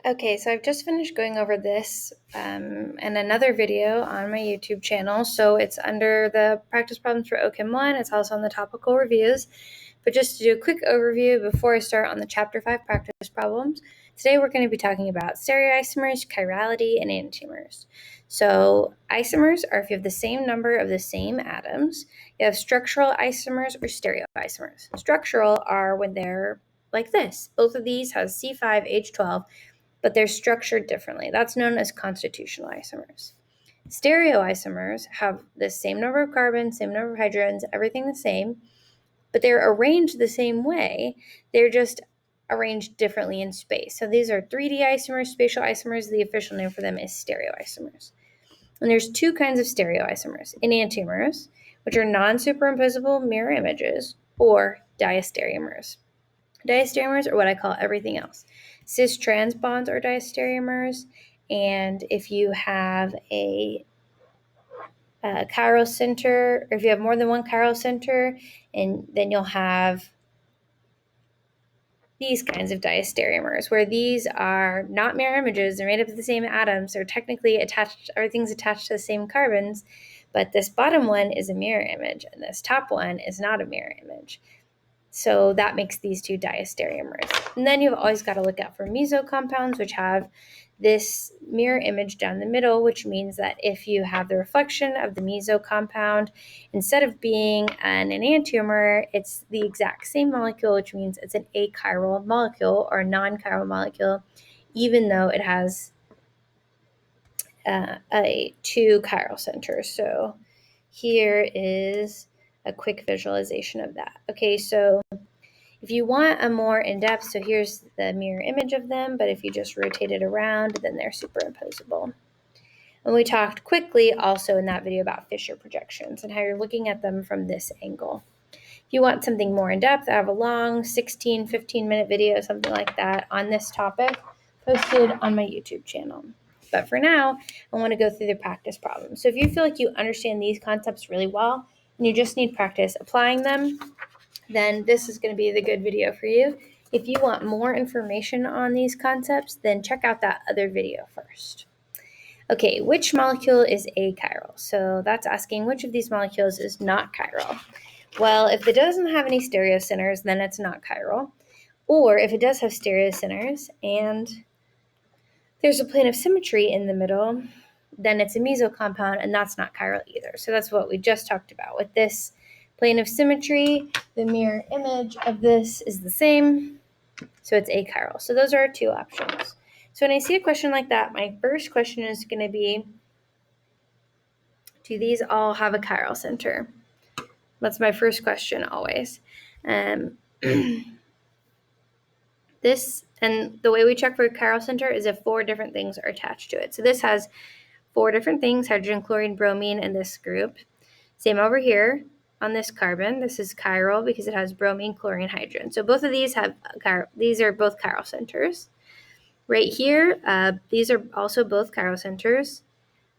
Okay, so I've just finished going over this and another video on my YouTube channel. So it's under the practice problems for OChem 1. It's also on the topical reviews. But just to do a quick overview before I start on the Chapter 5 practice problems, today we're going to be talking about stereoisomers, chirality, and enantiomers. So isomers are if you have the same number of the same atoms. You have structural isomers or stereoisomers. Structural are when they're like this. Both of these have C5H12, but they're structured differently. That's known as constitutional isomers. Stereoisomers have the same number of carbons, same number of hydrogens, everything the same, but they're arranged the same way. They're just arranged differently in space. So these are 3D isomers, spatial isomers. The official name for them is stereoisomers. And there's two kinds of stereoisomers: enantiomers, which are non-superimposable mirror images, or diastereomers. Diastereomers are what I call everything else. Cis-trans bonds are diastereomers, and if you have a chiral center, or if you have more than one chiral center, and then you'll have these kinds of diastereomers, where these are not mirror images. They're made up of the same atoms. They're technically attached, everything's attached to the same carbons, but this bottom one is a mirror image, and this top one is not a mirror image. So that makes these two diastereomers. And then you've always got to look out for meso compounds, which have this mirror image down the middle, which means that if you have the reflection of the meso compound, instead of being an enantiomer, it's the exact same molecule, which means it's an achiral molecule or a non-chiral molecule, even though it has two chiral centers. So here is a quick visualization of that. Okay, so if you want a more in-depth, so here's the mirror image of them, but if you just rotate it around, then they're superimposable. And we talked quickly also in that video about Fischer projections and how you're looking at them from this angle. If you want something more in-depth, I have a long 16, 15-minute video, something like that, on this topic posted on my YouTube channel. But for now, I want to go through the practice problems. So if you feel like you understand these concepts really well and you just need practice applying them, then this is going to be the good video for you. If you want more information on these concepts, then check out that other video first. Okay, which molecule is achiral? So that's asking which of these molecules is not chiral. Well, if it doesn't have any stereocenters, then it's not chiral. Or if it does have stereocenters and there's a plane of symmetry in the middle, then it's a meso compound, and that's not chiral either. So that's what we just talked about. With this plane of symmetry, the mirror image of this is the same, so it's achiral. So those are our two options. So when I see a question like that, my first question is going to be, do these all have a chiral center? That's my first question always. This, and the way we check for a chiral center is if 4 different things are attached to it. So this has 4 different things: hydrogen, chlorine, bromine, in this group. Same over here on this carbon. This is chiral because it has bromine, chlorine, hydrogen. So both of these have these are both chiral centers. Right here, these are also both chiral centers.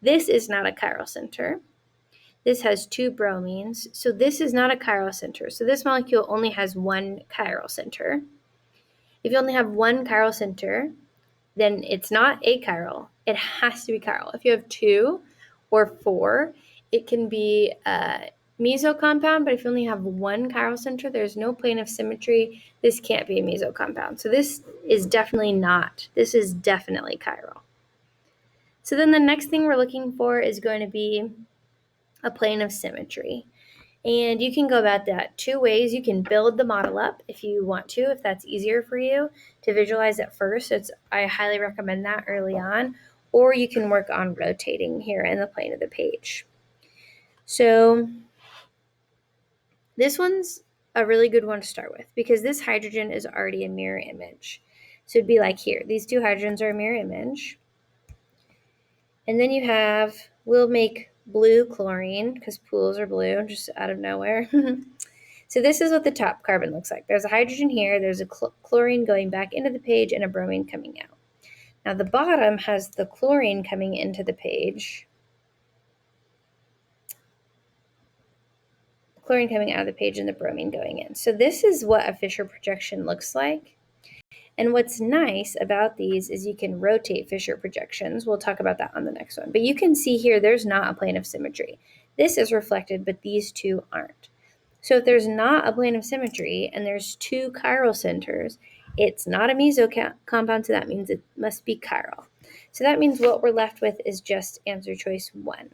This is not a chiral center. This has 2 bromines, so this is not a chiral center. So this molecule only has 1 chiral center. If you only have 1 chiral center, then it's not achiral. It has to be chiral. If you have 2 or 4, it can be a meso compound, but if you only have 1 chiral center, there's no plane of symmetry. This can't be a meso compound. So this is definitely not. This is definitely chiral. So then the next thing we're looking for is going to be a plane of symmetry. And you can go about that 2 ways. You can build the model up if you want to, if that's easier for you to visualize it first. I highly recommend that early on. Or you can work on rotating here in the plane of the page. So this one's a really good one to start with because this hydrogen is already a mirror image. So it'd be like here. These 2 hydrogens are a mirror image. And then you have, we'll make blue chlorine because pools are blue just out of nowhere. So this is what the top carbon looks like. There's a hydrogen here, there's a chlorine going back into the page, and a bromine coming out. Now the bottom has the chlorine coming into the page. The chlorine coming out of the page and the bromine going in. So this is what a Fischer projection looks like. And what's nice about these is you can rotate Fischer projections. We'll talk about that on the next one. But you can see here there's not a plane of symmetry. This is reflected, but these two aren't. So if there's not a plane of symmetry and there's two chiral centers, it's not a meso compound, so that means it must be chiral. So that means what we're left with is just answer choice 1.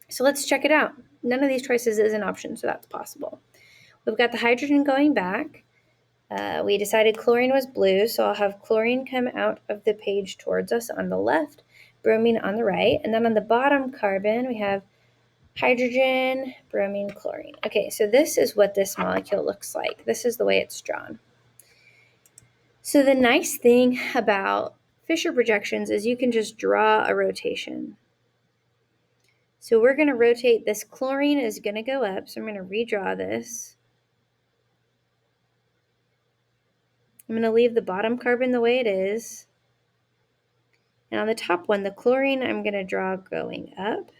So let's check it out. None of these choices is an option, so that's possible. We've got the hydrogen going back. We decided chlorine was blue, so I'll have chlorine come out of the page towards us on the left, bromine on the right, and then on the bottom carbon we have hydrogen, bromine, chlorine. Okay, so this is what this molecule looks like. This is the way it's drawn. So the nice thing about Fischer projections is you can just draw a rotation. So we're going to rotate this. Chlorine is going to go up, so I'm going to redraw this. I'm going to leave the bottom carbon the way it is. And on the top one, the chlorine, I'm going to draw going up.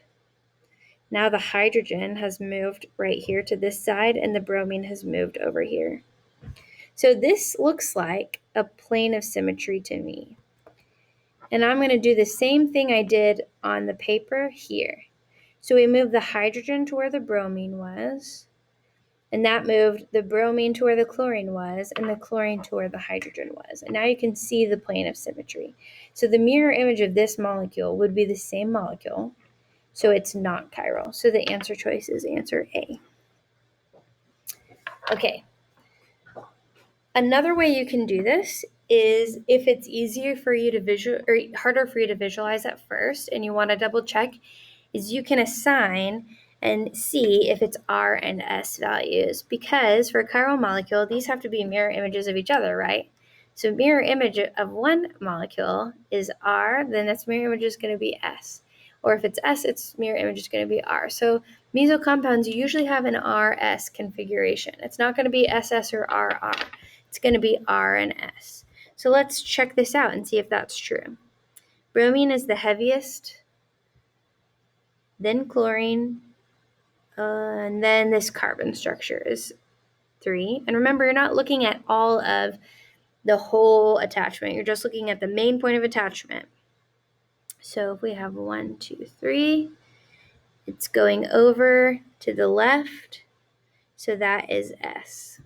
Now the hydrogen has moved right here to this side, and the bromine has moved over here. So this looks like a plane of symmetry to me. And I'm going to do the same thing I did on the paper here. So we moved the hydrogen to where the bromine was, and that moved the bromine to where the chlorine was, and the chlorine to where the hydrogen was. And now you can see the plane of symmetry. So the mirror image of this molecule would be the same molecule, so it's not chiral. So the answer choice is answer A. Okay. Another way you can do this is if it's easier for you to harder for you to visualize at first and you want to double check, is you can assign and see if it's R and S values, because for a chiral molecule, these have to be mirror images of each other, right? So mirror image of one molecule is R, then its mirror image is going to be S. Or if it's S, its mirror image is going to be R. So meso compounds usually have an RS configuration. It's not going to be SS or RR. It's going to be R and S. So let's check this out and see if that's true. Bromine is the heaviest, then chlorine, and then this carbon structure is 3. And remember, you're not looking at all of the whole attachment. You're just looking at the main point of attachment. So if we have 1, 2, 3, it's going over to the left. So that is S.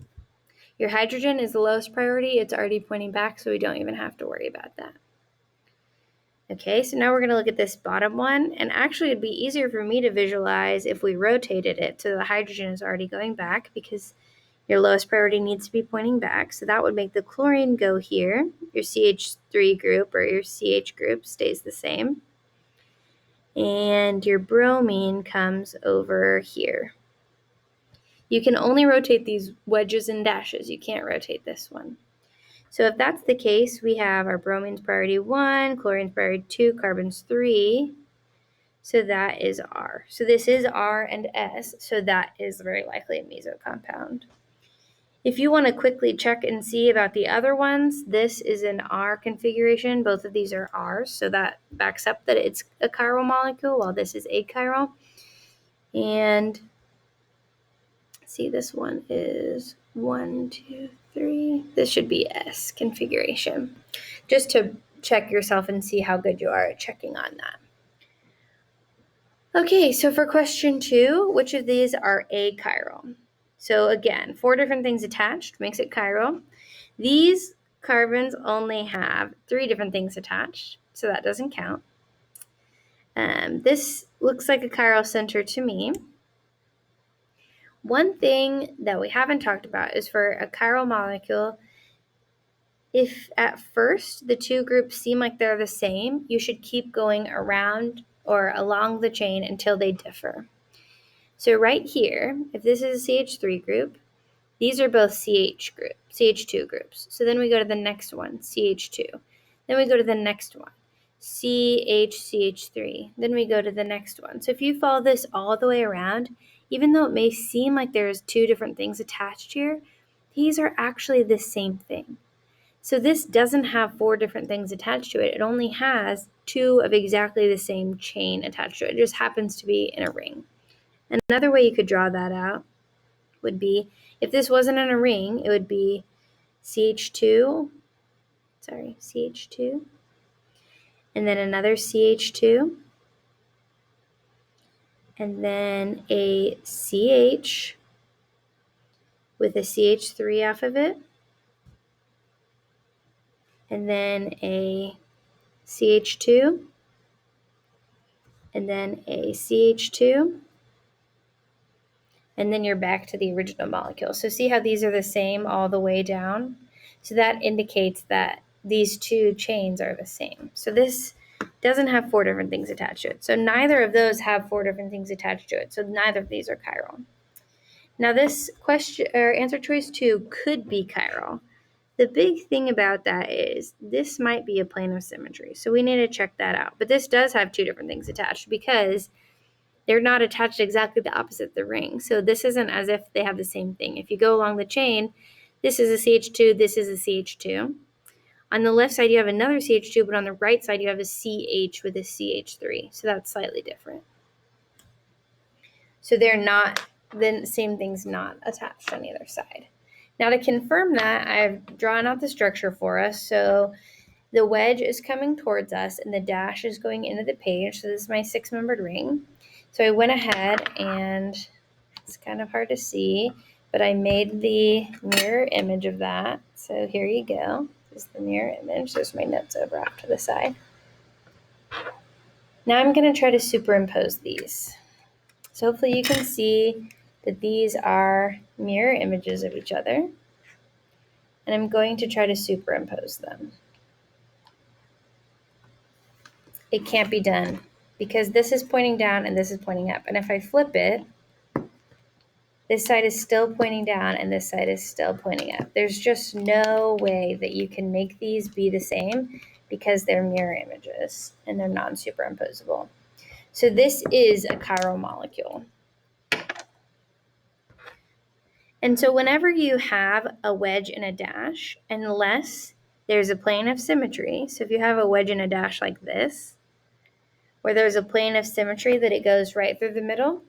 Your hydrogen is the lowest priority. It's already pointing back, so we don't even have to worry about that. Okay, so now we're going to look at this bottom one, and actually it'd be easier for me to visualize if we rotated it so the hydrogen is already going back, because your lowest priority needs to be pointing back. So that would make the chlorine go here. Your CH3 group or your CH group stays the same. And your bromine comes over here. You can only rotate these wedges and dashes. You can't rotate this one. So if that's the case, we have our bromine's priority 1, chlorine's priority 2, carbon's 3. So that is R. So this is R and S, so that is very likely a meso compound. If you want to quickly check and see about the other ones, this is an R configuration. Both of these are R's, so that backs up that it's a chiral molecule, while this is achiral. And see, this one is 1, 2, 3. This should be S configuration. Just to check yourself and see how good you are at checking on that. Okay, so for question 2, which of these are achiral? So again, 4 different things attached makes it chiral. These carbons only have 3 different things attached, so that doesn't count. This looks like a chiral center to me. One thing that we haven't talked about is for a chiral molecule, if at first the 2 groups seem like they're the same, you should keep going around or along the chain until they differ. So right here, if this is a CH3 group, these are both CH2 groups. So then we go to the next one, CH2. Then we go to the next one, CH3. Then we go to the next one. So if you follow this all the way around, even though it may seem like there's 2 different things attached here, these are actually the same thing. So this doesn't have 4 different things attached to it. It only has 2 of exactly the same chain attached to it. It just happens to be in a ring. Another way you could draw that out would be, if this wasn't in a ring, it would be CH2 CH2, and then another CH2, and then a CH with a CH3 off of it, and then a CH2, and then a CH2, and then you're back to the original molecule. So see how these are the same all the way down? So that indicates that these two chains are the same. So this doesn't have 4 different things attached to it. So neither of those have 4 different things attached to it. So neither of these are chiral. Now this question, or answer choice 2, could be chiral. The big thing about that is this might be a plane of symmetry. So we need to check that out. But this does have 2 different things attached because they're not attached exactly the opposite of the ring. So this isn't as if they have the same thing. If you go along the chain, this is a CH2, this is a CH2. On the left side, you have another CH2, but on the right side, you have a CH with a CH3. So that's slightly different. So they're not, the same thing's not attached on either side. Now to confirm that, I've drawn out the structure for us. So the wedge is coming towards us and the dash is going into the page. So this is my 6-membered ring. So I went ahead and it's kind of hard to see, but I made the mirror image of that. So here you go. This is the mirror image. There's my notes over off to the side. Now I'm going to try to superimpose these. So hopefully you can see that these are mirror images of each other. And I'm going to try to superimpose them. It can't be done because this is pointing down and this is pointing up. And if I flip it, this side is still pointing down and this side is still pointing up. There's just no way that you can make these be the same because they're mirror images and they're non-superimposable. So this is a chiral molecule. And so whenever you have a wedge and a dash, unless there's a plane of symmetry, so if you have a wedge and a dash like this, where there's a plane of symmetry that it goes right through the middle,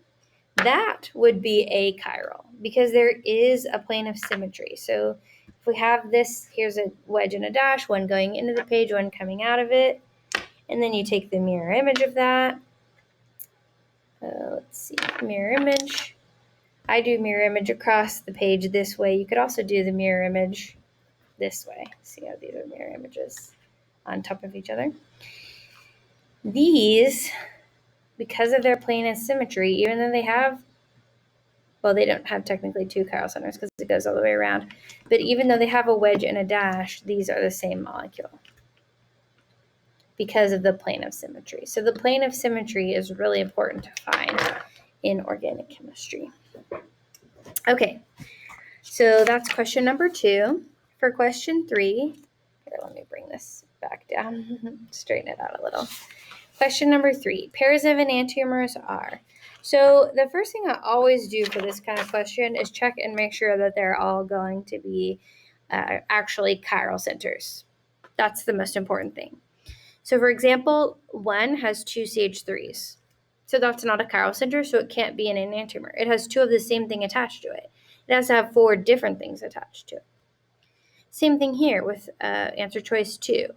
that would be a chiral because there is a plane of symmetry. So if we have this, here's a wedge and a dash, one going into the page, one coming out of it, and then you take the mirror image of that. Let's see, mirror image. I do mirror image across the page this way. You could also do the mirror image this way. See how these are mirror images on top of each other. These, because of their plane of symmetry, even though they have, well, they don't have technically 2 chiral centers because it goes all the way around, but even though they have a wedge and a dash, these are the same molecule because of the plane of symmetry. So the plane of symmetry is really important to find in organic chemistry. Okay, so that's question number 2. For question 3, here, let me bring this back down, straighten it out a little. Question number 3, pairs of enantiomers are. So the first thing I always do for this kind of question is check and make sure that they're all going to be actually chiral centers. That's the most important thing. So for example, 1 has 2 CH3s. So that's not a chiral center, so it can't be an enantiomer. It has 2 of the same thing attached to it. It has to have 4 different things attached to it. Same thing here with answer choice 2.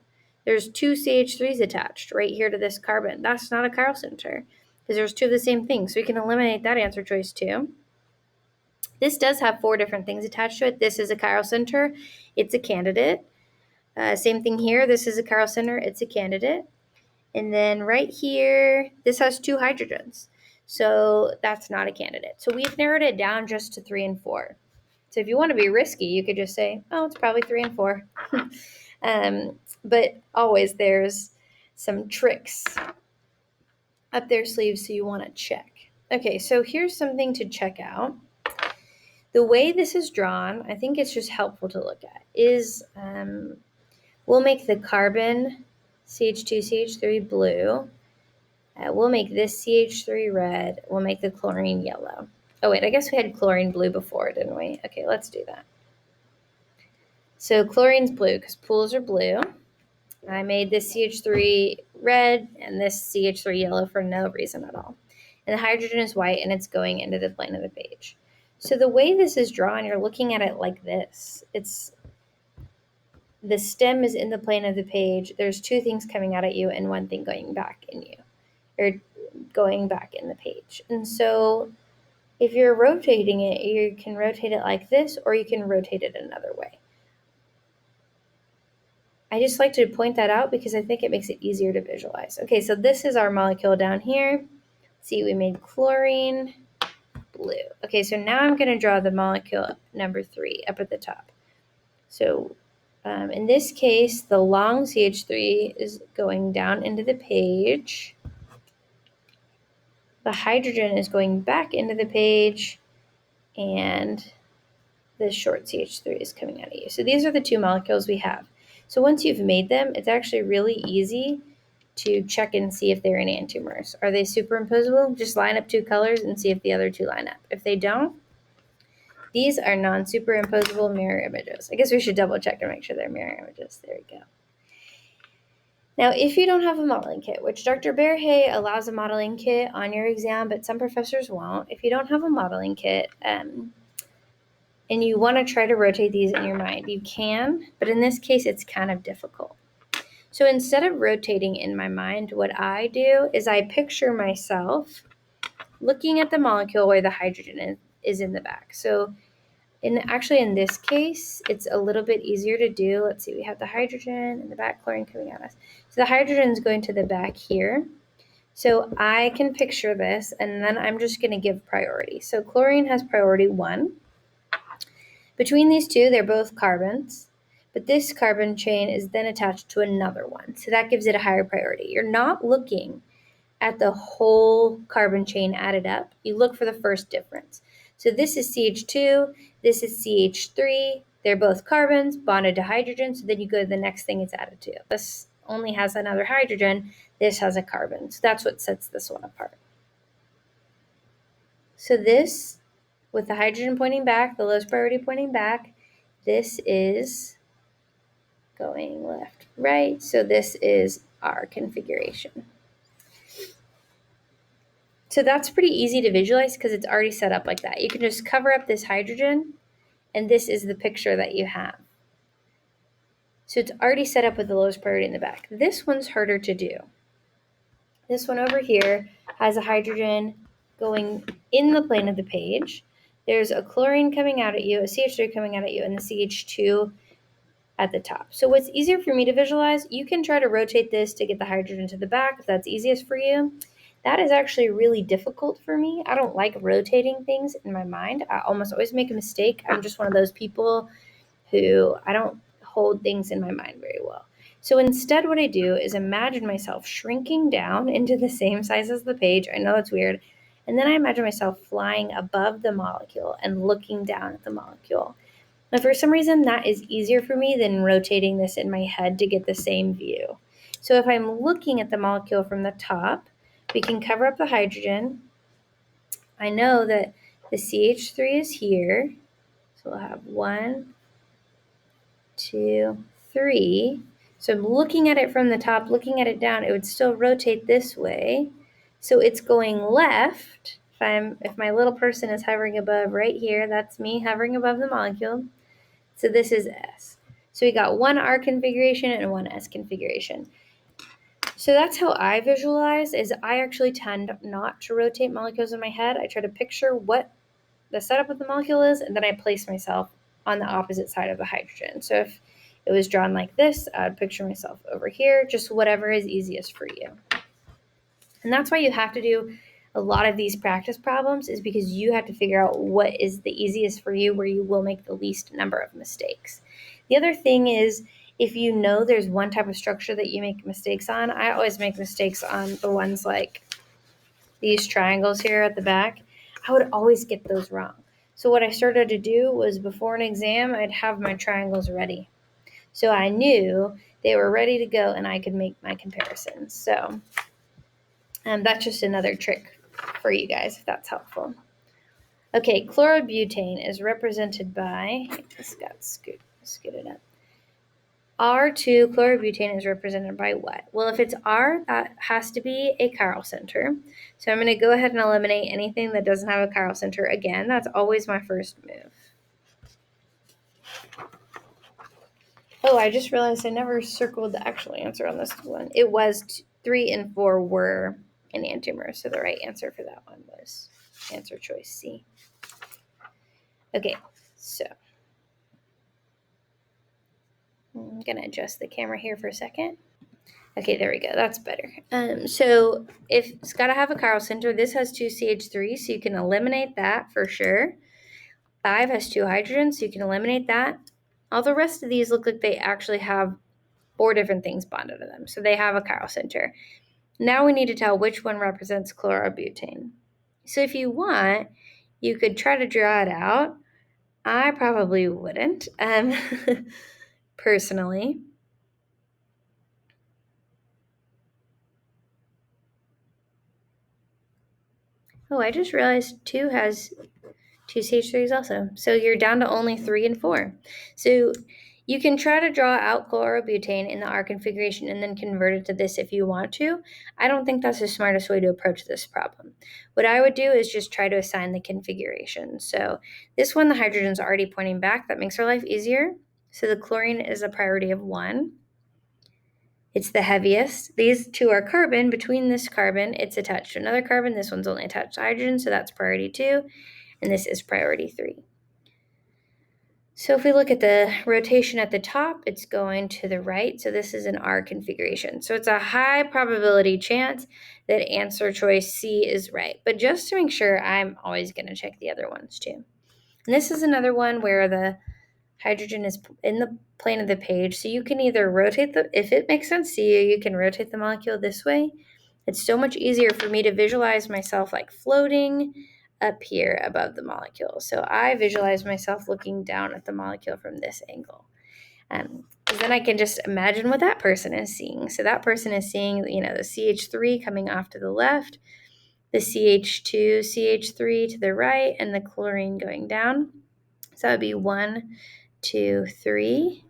There's 2 CH3s attached right here to this carbon. That's not a chiral center because there's 2 of the same thing. So we can eliminate that answer choice 2. This does have 4 different things attached to it. This is a chiral center. It's a candidate. Same thing here. This is a chiral center. It's a candidate. And then right here, this has 2 hydrogens. So that's not a candidate. So we've narrowed it down just to 3 and 4. So if you want to be risky, you could just say, oh, it's probably 3 and 4. But always there's some tricks up their sleeves, so you want to check. Okay, so here's something to check out. The way this is drawn, I think it's just helpful to look at, is we'll make the carbon CH2, CH3 blue. We'll make this CH3 red. We'll make the chlorine yellow. Oh, wait, I guess we had chlorine blue before, didn't we? Okay, let's do that. So chlorine's blue because pools are blue. I made this CH3 red and this CH3 yellow for no reason at all. And the hydrogen is white and it's going into the plane of the page. So the way this is drawn, you're looking at it like this. It's the stem is in the plane of the page, there's two things coming out at you and one thing going back in you, or going back in the page. And so if you're rotating it, you can rotate it like this, or you can rotate it another way. I just like to point that out because I think it makes it easier to visualize. Okay, so this is our molecule down here. See, we made chlorine blue. Okay, so now I'm going to draw the molecule number 3 up at the top. So in this case, the long CH3 is going down into the page. The hydrogen is going back into the page, and the short CH3 is coming out of you. So these are the two molecules we have. So once you've made them, it's actually really easy to check and see if they're enantiomers. Are they superimposable? Just line up two colors and see if the other two line up. If they don't, these are non-superimposable mirror images. I guess we should double check to make sure they're mirror images. There we go. Now, if you don't have a modeling kit, which Dr. Berhe allows a modeling kit on your exam, but some professors won't. If you don't have a modeling kit, and you want to try to rotate these in your mind, you can, but in this case, it's kind of difficult. So instead of rotating in my mind, what I do is I picture myself looking at the molecule where the hydrogen is in the back. So actually in this case, it's a little bit easier to do. Let's see, we have the hydrogen in the back, chlorine coming at us. So the hydrogen is going to the back here. So I can picture this, and then I'm just going to give priority. So chlorine has priority 1. Between these two, they're both carbons, but this carbon chain is then attached to another one. So that gives it a higher priority. You're not looking at the whole carbon chain added up. You look for the first difference. So this is CH2, this is CH3. They're both carbons bonded to hydrogen. So then you go to the next thing it's added to. This only has another hydrogen. This has a carbon. So that's what sets this one apart. So this, with the hydrogen pointing back, the lowest priority pointing back, this is going left, right. So this is our configuration. So that's pretty easy to visualize because it's already set up like that. You can just cover up this hydrogen, and this is the picture that you have. So it's already set up with the lowest priority in the back. This one's harder to do. This one over here has a hydrogen going in the plane of the page. There's a chlorine coming out at you, a CH3 coming out at you, and the CH2 at the top. So what's easier for me to visualize, you can try to rotate this to get the hydrogen to the back if that's easiest for you. That is actually really difficult for me. I don't like rotating things in my mind. I almost always make a mistake. I'm just one of those people who I don't hold things in my mind very well. So instead what I do is imagine myself shrinking down into the same size as the page. I know it's weird. And then I imagine myself flying above the molecule and looking down at the molecule. Now, for some reason, that is easier for me than rotating this in my head to get the same view. So if I'm looking at the molecule from the top, we can cover up the hydrogen. I know that the CH3 is here. So we'll have 1, 2, 3. So I'm looking at it from the top, looking at it down. It would still rotate this way. So it's going left. If my little person is hovering above right here, that's me hovering above the molecule. So this is S. So we got one R configuration and one S configuration. So that's how I visualize, is I actually tend not to rotate molecules in my head. I try to picture what the setup of the molecule is, and then I place myself on the opposite side of the hydrogen. So if it was drawn like this, I would picture myself over here, just whatever is easiest for you. And that's why you have to do a lot of these practice problems, is because you have to figure out what is the easiest for you, where you will make the least number of mistakes. The other thing is, if you know there's one type of structure that you make mistakes on, I always make mistakes on the ones like these triangles here at the back. I would always get those wrong. So what I started to do was, before an exam, I'd have my triangles ready. So I knew they were ready to go and I could make my comparisons. So that's just another trick for you guys, if that's helpful. Okay, chlorobutane is represented by, this got scooted up. R2 chlorobutane is represented by what? Well, if it's R, that has to be a chiral center. So I'm going to go ahead and eliminate anything that doesn't have a chiral center. Again, that's always my first move. Oh, I just realized I never circled the actual answer on this one. It was 3 and 4 were enantiomers, so the right answer for that one was answer choice C. Okay, so I'm going to adjust the camera here for a second. Okay, there we go. That's better. So if it's got to have a chiral center, this has 2 CH3, so you can eliminate that for sure. 5 has 2 hydrogens, so you can eliminate that. All the rest of these look like they actually have 4 different things bonded to them, so they have a chiral center. Now we need to tell which one represents chlorobutane. So if you want, you could try to draw it out. I probably wouldn't, personally. Oh, I just realized 2 has 2 CH3s also. So you're down to only 3 and 4. So you can try to draw out chlorobutane in the R configuration and then convert it to this if you want to. I don't think that's the smartest way to approach this problem. What I would do is just try to assign the configuration. So this one, the hydrogen's already pointing back. That makes our life easier. So the chlorine is a priority of 1. It's the heaviest. These 2 are carbon. Between this carbon, it's attached to another carbon. This one's only attached to hydrogen, so that's priority 2. And this is priority 3. So if we look at the rotation at the top, it's going to the right. So this is an R configuration. So it's a high probability chance that answer choice C is right. But just to make sure, I'm always going to check the other ones too. And this is another one where the hydrogen is in the plane of the page. So you can either rotate if it makes sense to you, you can rotate the molecule this way. It's so much easier for me to visualize myself like floating up here above the molecule. So I visualize myself looking down at the molecule from this angle. Because then I can just imagine what that person is seeing. So that person is seeing, the CH3 coming off to the left, the CH2, CH3 to the right, and the chlorine going down. So that would be 1, 2, 3.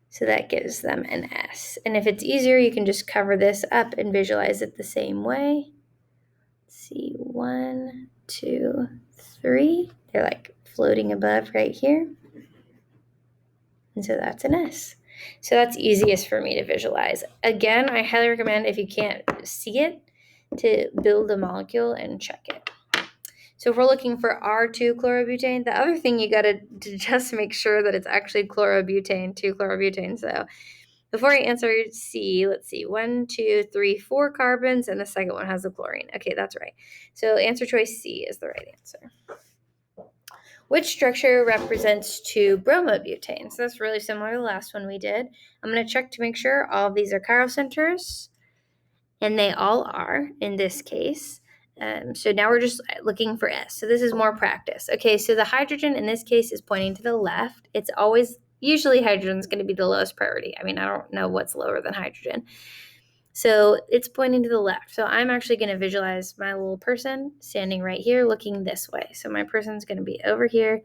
So that gives them an S. And if it's easier, you can just cover this up and visualize it the same way. Let's see, 1, 2, 3. They're like floating above right here. And so that's an S. So that's easiest for me to visualize. Again, I highly recommend, if you can't see it, to build a molecule and check it. So if we're looking for R2 chlorobutane, the other thing you got to just make sure that it's actually chlorobutane, 2-chlorobutane. So before I answer C, let's see, 1, 2, 3, 4 carbons, and the second one has the chlorine. Okay, that's right. So answer choice C is the right answer. Which structure represents 2-bromobutane? So that's really similar to the last one we did. I'm going to check to make sure all of these are chiral centers, and they all are in this case. So now we're just looking for S. So this is more practice. Okay, so the hydrogen in this case is pointing to the left. It's usually hydrogen is going to be the lowest priority. I mean, I don't know what's lower than hydrogen. So it's pointing to the left. So I'm actually going to visualize my little person standing right here looking this way. So my person's going to be over here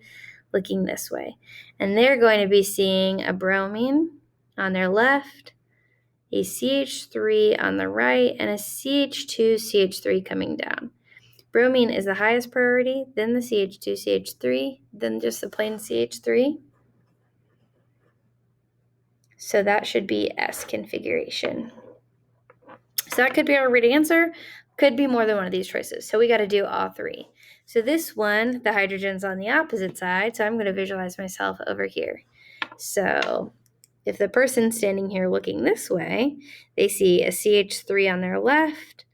looking this way. And they're going to be seeing a bromine on their left, a CH3 on the right, and a CH2, CH3 coming down. Bromine is the highest priority, then the CH2, CH3, then just the plain CH3. So that should be S configuration. So that could be our right answer. Could be more than one of these choices. So we got to do all 3. So this one, the hydrogen's on the opposite side, so I'm going to visualize myself over here. So if the person's standing here looking this way, they see a CH3 on their left,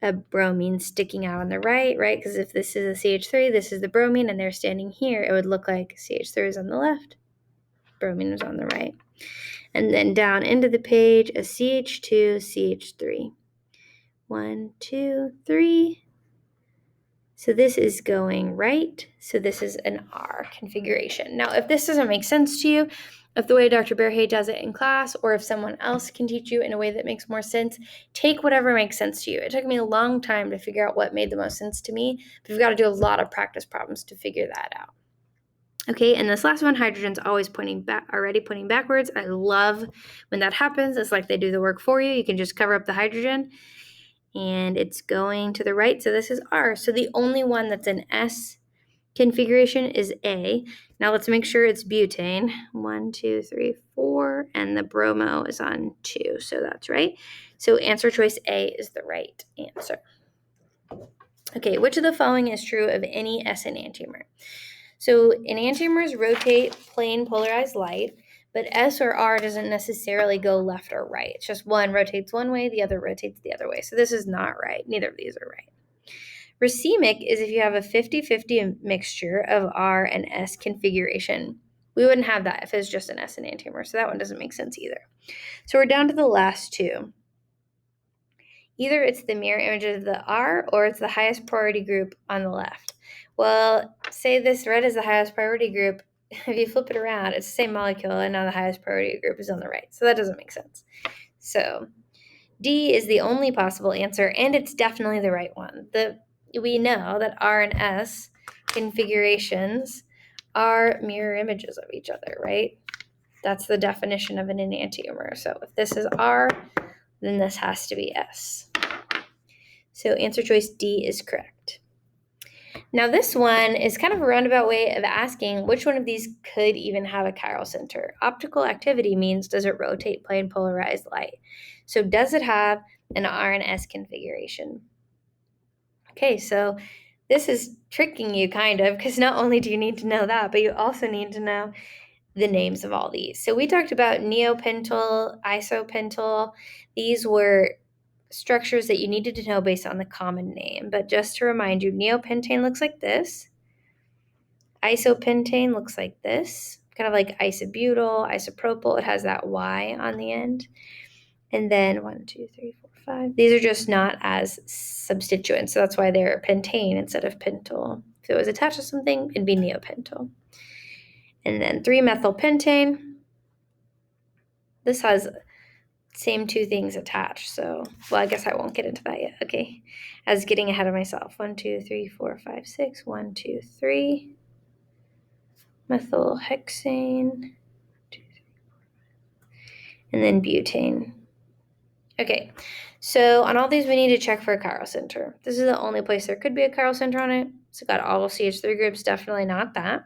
a bromine sticking out on the right? Because if this is a CH3, this is the bromine, and they're standing here, it would look like CH3 is on the left, bromine is on the right. And then down into the page, a CH2, CH3. 1, 2, 3. So this is going right. So this is an R configuration. Now, if this doesn't make sense to you, if the way Dr. Berhe does it in class, or if someone else can teach you in a way that makes more sense, take whatever makes sense to you. It took me a long time to figure out what made the most sense to me, but we've got to do a lot of practice problems to figure that out. Okay, and this last one, hydrogen's always pointing backwards. I love when that happens. It's like they do the work for you. You can just cover up the hydrogen, and it's going to the right. So this is R. So the only one that's an S configuration is A. Now let's make sure it's butane. 1, 2, 3, 4, and the bromo is on 2, so that's right. So answer choice A is the right answer. Okay, which of the following is true of any S enantiomer? So enantiomers rotate plane polarized light, but S or R doesn't necessarily go left or right. It's just one rotates one way, the other rotates the other way. So this is not right. Neither of these are right. Racemic is if you have a 50-50 mixture of R and S configuration. We wouldn't have that if it's just an S enantiomer, so that one doesn't make sense either. So we're down to the last two. Either it's the mirror image of the R or it's the highest priority group on the left. Well, say this red is the highest priority group. If you flip it around, it's the same molecule, and now the highest priority group is on the right. So that doesn't make sense. So D is the only possible answer, and it's definitely the right one. We know that R and S configurations are mirror images of each other, right? That's the definition of an enantiomer. So if this is R, then this has to be S. So answer choice D is correct. Now this one is kind of a roundabout way of asking which one of these could even have a chiral center. Optical activity means does it rotate plane polarized light? So does it have an R and S configuration? Okay, so this is tricking you kind of, because not only do you need to know that, but you also need to know the names of all these. So we talked about neopentyl, isopentyl. These were structures that you needed to know based on the common name. But just to remind you, neopentane looks like this. Isopentane looks like this, kind of like isobutyl, isopropyl. It has that Y on the end. And then 1, 2, 3, 4, 5. These are just not as substituents, so that's why they're pentane instead of pentyl. If it was attached to something, it'd be neopentyl. And then 3-methylpentane. This has same two things attached, so, well, I guess I won't get into that yet. Okay, I was getting ahead of myself. 1, 2, 3, 4, 5, 6. 1, 2, 3. Methylhexane. 2, 3, 4, 5. And then butane. Okay, so on all these, we need to check for a chiral center. This is the only place there could be a chiral center on it. So got all CH3 groups, definitely not that.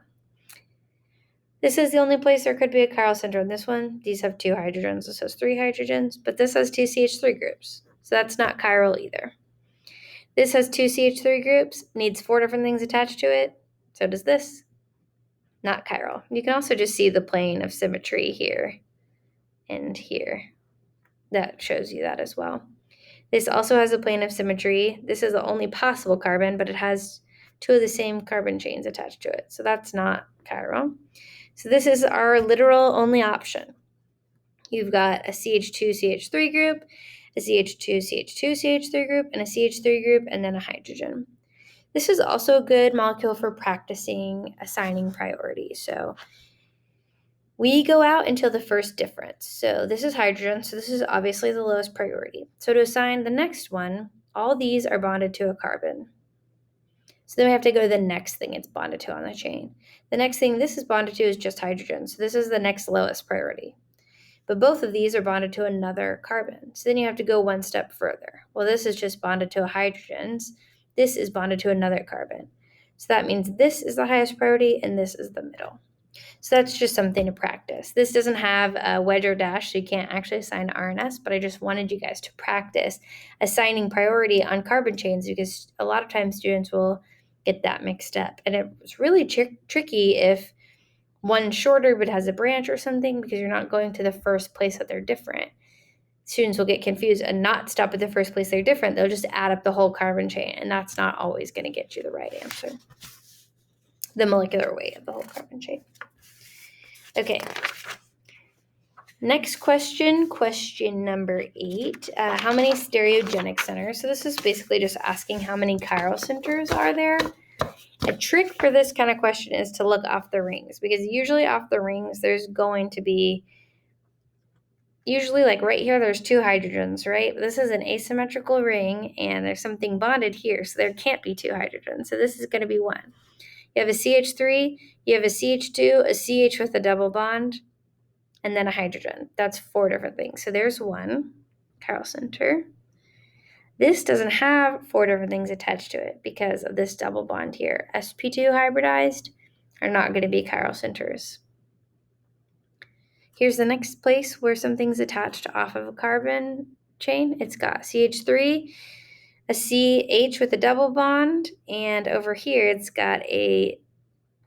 This is the only place there could be a chiral center in this one. These have 2 hydrogens. This has 3 hydrogens, but this has 2 CH3 groups. So that's not chiral either. This has 2 CH3 groups, needs 4 different things attached to it. So does this. Not chiral. You can also just see the plane of symmetry here and here. That shows you that as well. This also has a plane of symmetry. This is the only possible carbon, but it has 2 of the same carbon chains attached to it. So that's not chiral. So this is our literal only option. You've got a CH2-CH3 group, a CH2-CH2-CH3 group, and a CH3 group, and then a hydrogen. This is also a good molecule for practicing assigning priority. So we go out until the first difference. So this is hydrogen, so this is obviously the lowest priority. So to assign the next one, all these are bonded to a carbon. So then we have to go to the next thing it's bonded to on the chain. The next thing this is bonded to is just hydrogen, so this is the next lowest priority. But both of these are bonded to another carbon, so then you have to go one step further. Well, this is just bonded to a hydrogen. This is bonded to another carbon. So that means this is the highest priority and this is the middle. So that's just something to practice. This doesn't have a wedge or dash, so you can't actually assign R and S, but I just wanted you guys to practice assigning priority on carbon chains because a lot of times students will get that mixed up. And it's really tricky if one's shorter but has a branch or something because you're not going to the first place that they're different. Students will get confused and not stop at the first place they're different. They'll just add up the whole carbon chain, and that's not always going to get you the right answer. The molecular weight of the whole carbon chain. Okay. Next question, question number 8. How many stereogenic centers? So this is basically just asking how many chiral centers are there. A trick for this kind of question is to look off the rings, because usually off the rings there's going to be, usually like right here there's 2 hydrogens, right? This is an asymmetrical ring and there's something bonded here, so there can't be 2 hydrogens. So this is going to be 1. You have a CH3, you have a CH2, a CH with a double bond, and then a hydrogen. That's 4 different things. So there's 1 chiral center. This doesn't have 4 different things attached to it because of this double bond here. sp2 hybridized are not going to be chiral centers. Here's the next place where something's attached off of a carbon chain. It's got CH3, a CH with a double bond, and over here it's got a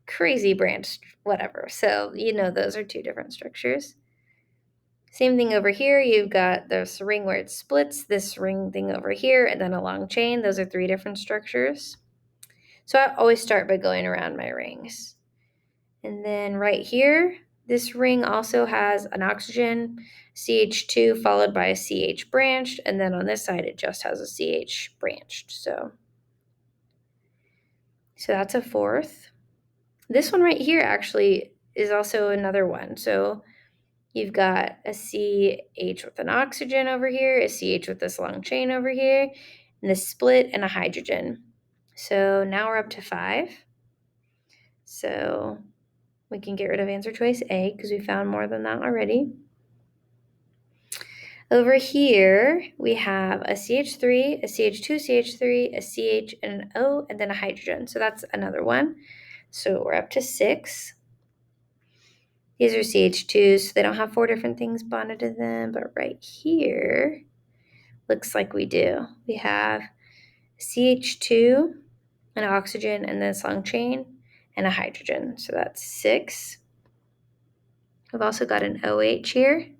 crazy branch, whatever. So you know those are 2 different structures. Same thing over here. You've got this ring where it splits, this ring thing over here, and then a long chain. Those are 3 different structures. So I always start by going around my rings. And then right here, this ring also has an oxygen, CH2 followed by a CH branched, and then on this side it just has a CH branched. So that's a 4th. This one right here actually is also another one. So you've got a CH with an oxygen over here, a CH with this long chain over here, and a split and a hydrogen. So now we're up to 5. So we can get rid of answer choice A because we found more than that already. Over here, we have a CH3, a CH2, CH3, a CH, and an O, and then a hydrogen. So that's another one. So we're up to 6. These are CH2s, so they don't have 4 different things bonded to them, but right here, looks like we do. We have CH2, an oxygen, and this long chain, and a hydrogen. So that's 6. We've also got an OH here.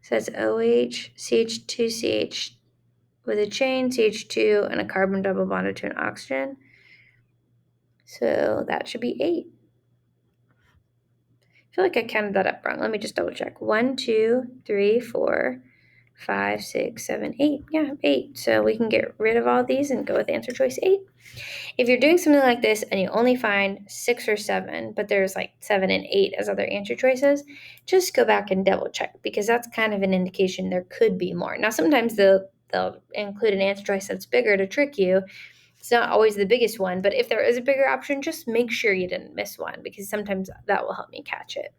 So that's OH, CH2, CH with a chain, CH2, and a carbon double bonded to an oxygen. So that should be 8. I feel like I counted that up wrong. Let me just double check. 1, 2, 3, 4, 5, 6, 7, 8. Yeah, 8. So we can get rid of all these and go with answer choice 8. If you're doing something like this and you only find 6 or 7, but there's like 7 and 8 as other answer choices, just go back and double check because that's kind of an indication there could be more. Now, sometimes they'll include an answer choice that's bigger to trick you. It's not always the biggest one, but if there is a bigger option, just make sure you didn't miss one because sometimes that will help me catch it.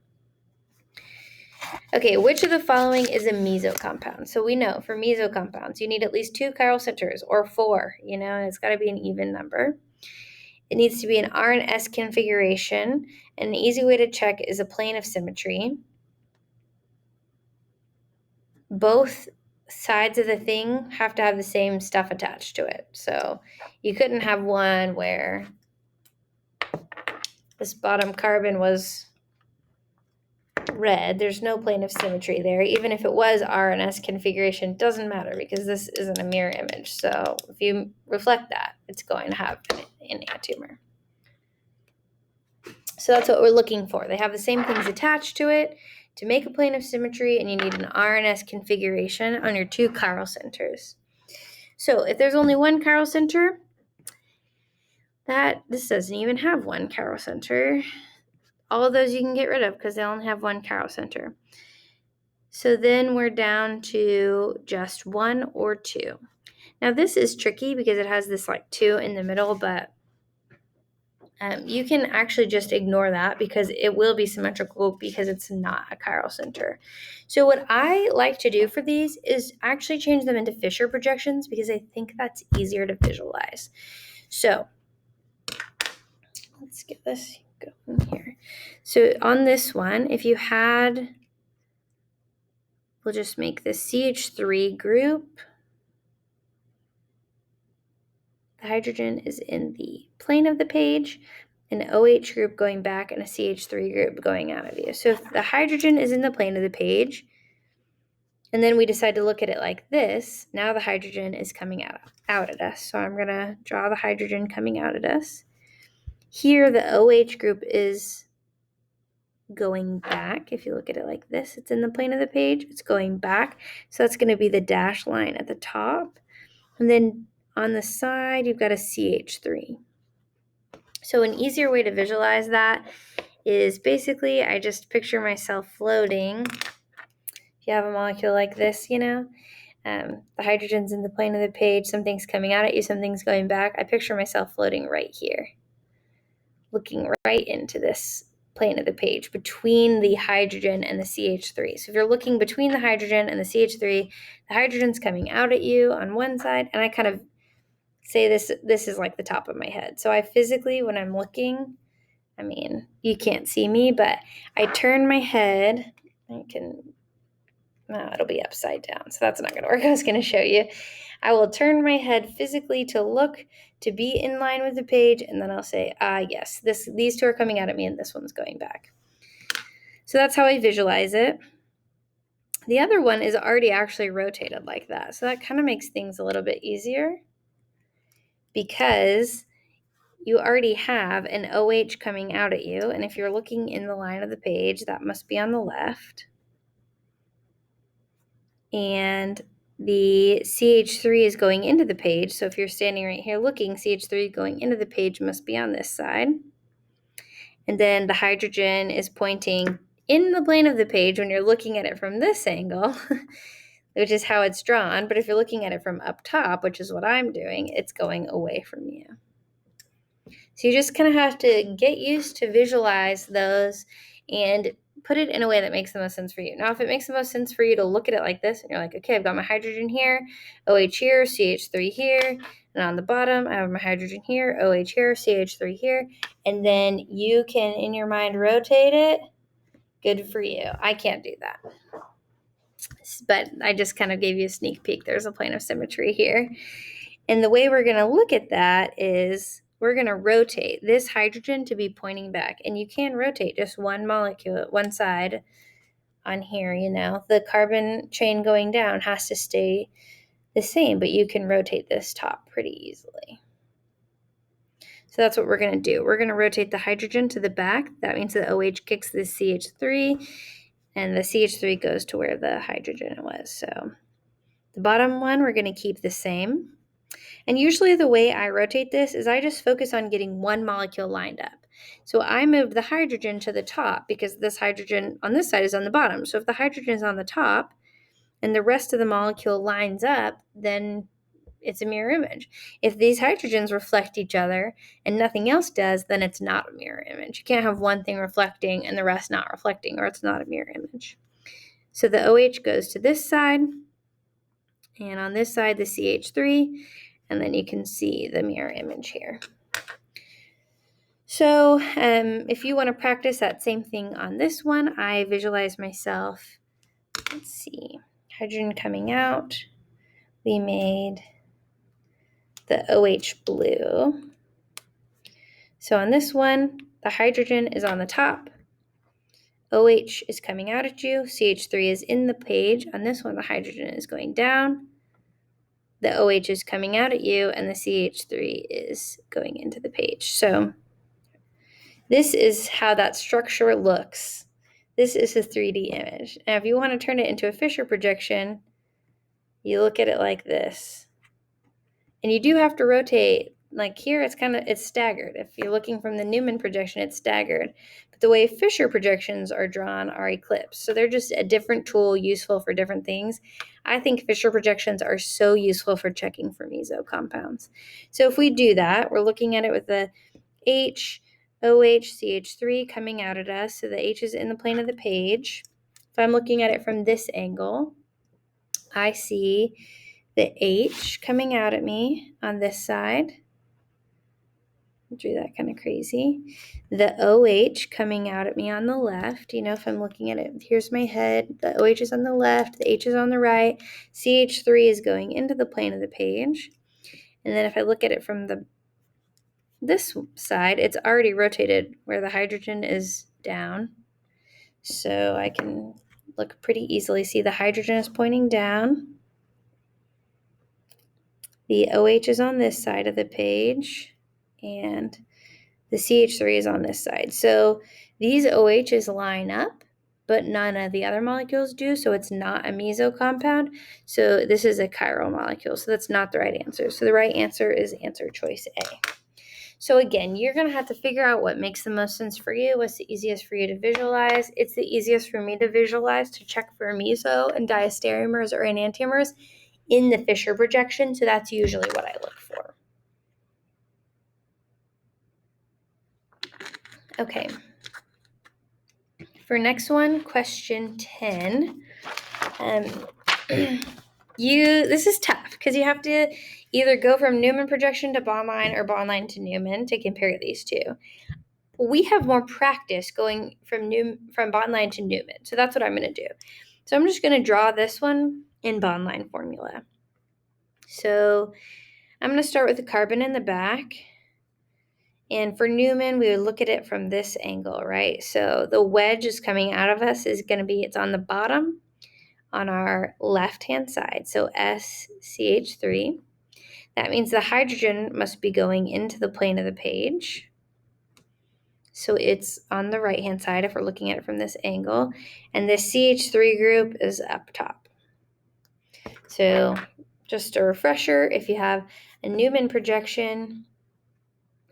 Okay, which of the following is a meso compound? So we know for meso compounds, you need at least 2 chiral centers or 4, and it's got to be an even number. It needs to be an R and S configuration, and an easy way to check is a plane of symmetry. Both sides of the thing have to have the same stuff attached to it. So you couldn't have one where this bottom carbon was red. There's no plane of symmetry there. Even if it was R and S configuration, it doesn't matter because this isn't a mirror image. So if you reflect that, it's going to have an enantiomer. So that's what we're looking for. They have the same things attached to it to make a plane of symmetry, and you need an R and S configuration on your 2 chiral centers. So if there's only 1 chiral center, this doesn't even have 1 chiral center. All of those you can get rid of because they only have 1 chiral center. So then we're down to just 1 or 2. Now this is tricky because it has this like 2 in the middle, but you can actually just ignore that because it will be symmetrical because it's not a chiral center. So what I like to do for these is actually change them into Fischer projections because I think that's easier to visualize. So let's get this going here. So on this one, if you had, we'll just make this CH3 group. The hydrogen is in the plane of the page, an OH group going back, and a CH3 group going out of you. So if the hydrogen is in the plane of the page, and then we decide to look at it like this, now the hydrogen is coming out at us. So I'm going to draw the hydrogen coming out at us. Here, the OH group is going back. If you look at it like this, it's in the plane of the page. It's going back. So that's going to be the dashed line at the top. And then on the side, you've got a CH3. So an easier way to visualize that is basically I just picture myself floating. If you have a molecule like this, the hydrogen's in the plane of the page, something's coming out at you, something's going back. I picture myself floating right here, looking right into this plane of the page, between the hydrogen and the CH3. So if you're looking between the hydrogen and the CH3, the hydrogen's coming out at you on one side, and I kind of say this is like the top of my head. So I physically, when I'm looking, I mean, you can't see me, but I turn my head. It'll be upside down, so that's not going to work. I was going to show you. I will turn my head physically to look, to be in line with the page, and then I'll say, yes, these two are coming out at me, and this one's going back. So that's how I visualize it. The other one is already actually rotated like that, so that kind of makes things a little bit easier because you already have an OH coming out at you, and if you're looking in the line of the page, that must be on the left. And the CH3 is going into the page, so if you're standing right here looking, CH3 going into the page must be on this side. And then the hydrogen is pointing in the plane of the page when you're looking at it from this angle, which is how it's drawn. But if you're looking at it from up top, which is what I'm doing, it's going away from you. So you just kind of have to get used to visualize those and put it in a way that makes the most sense for you. Now, if it makes the most sense for you to look at it like this, and you're like, okay, I've got my hydrogen here, OH here, CH3 here, and on the bottom, I have my hydrogen here, OH here, CH3 here, and then you can, in your mind, rotate it. Good for you. I can't do that. But I just kind of gave you a sneak peek. There's a plane of symmetry here. And the way we're going to look at that is we're going to rotate this hydrogen to be pointing back. And you can rotate just one molecule, one side on here, The carbon chain going down has to stay the same, but you can rotate this top pretty easily. So that's what we're going to do. We're going to rotate the hydrogen to the back. That means the OH kicks the CH3, and the CH3 goes to where the hydrogen was. So the bottom one, we're going to keep the same. And usually the way I rotate this is I just focus on getting one molecule lined up. So I move the hydrogen to the top because this hydrogen on this side is on the bottom. So if the hydrogen is on the top and the rest of the molecule lines up, then it's a mirror image. If these hydrogens reflect each other and nothing else does, then it's not a mirror image. You can't have one thing reflecting and the rest not reflecting, or it's not a mirror image. So the OH goes to this side, and on this side, the CH3, and then you can see the mirror image here. So if you want to practice that same thing on this one, I visualize myself, let's see, hydrogen coming out. We made the OH blue. So on this one, the hydrogen is on the top. OH is coming out at you. CH3 is in the page. On this one, the hydrogen is going down. The OH is coming out at you, and the CH3 is going into the page. So this is how that structure looks. This is a 3D image. Now, if you want to turn it into a Fischer projection, you look at it like this. And you do have to rotate. Like here, it's staggered. If you're looking from the Newman projection, it's staggered. But the way Fischer projections are drawn are eclipsed. So they're just a different tool useful for different things. I think Fischer projections are so useful for checking for meso compounds. So if we do that, we're looking at it with the H, OH, CH3 coming out at us. So the H is in the plane of the page. If I'm looking at it from this angle, I see the H coming out at me on this side. I drew that kind of crazy. The OH coming out at me on the left. If I'm looking at it, here's my head. The OH is on the left. The H is on the right. CH3 is going into the plane of the page. And then if I look at it from this side, it's already rotated where the hydrogen is down. So I can look pretty easily. See, the hydrogen is pointing down. The OH is on this side of the page, and the CH3 is on this side. So these OHs line up, but none of the other molecules do, so it's not a meso compound. So this is a chiral molecule, so that's not the right answer. So the right answer is answer choice A. So again, you're going to have to figure out what makes the most sense for you, what's the easiest for you to visualize. It's the easiest for me to visualize to check for meso and diastereomers or enantiomers in the Fischer projection, so that's usually what I look for. Okay. For next one, question 10, this is tough because you have to either go from Newman projection to bond line or bond line to Newman to compare these two. We have more practice going from bond line to Newman, so that's what I'm going to do. So I'm just going to draw this one in bond line formula. So I'm going to start with the carbon in the back. And for Newman, we would look at it from this angle, right? So the wedge is coming out of us is going to be, it's on the bottom on our left-hand side. So SCH3. That means the hydrogen must be going into the plane of the page. So it's on the right-hand side if we're looking at it from this angle. And this CH3 group is up top. So just a refresher, if you have a Newman projection,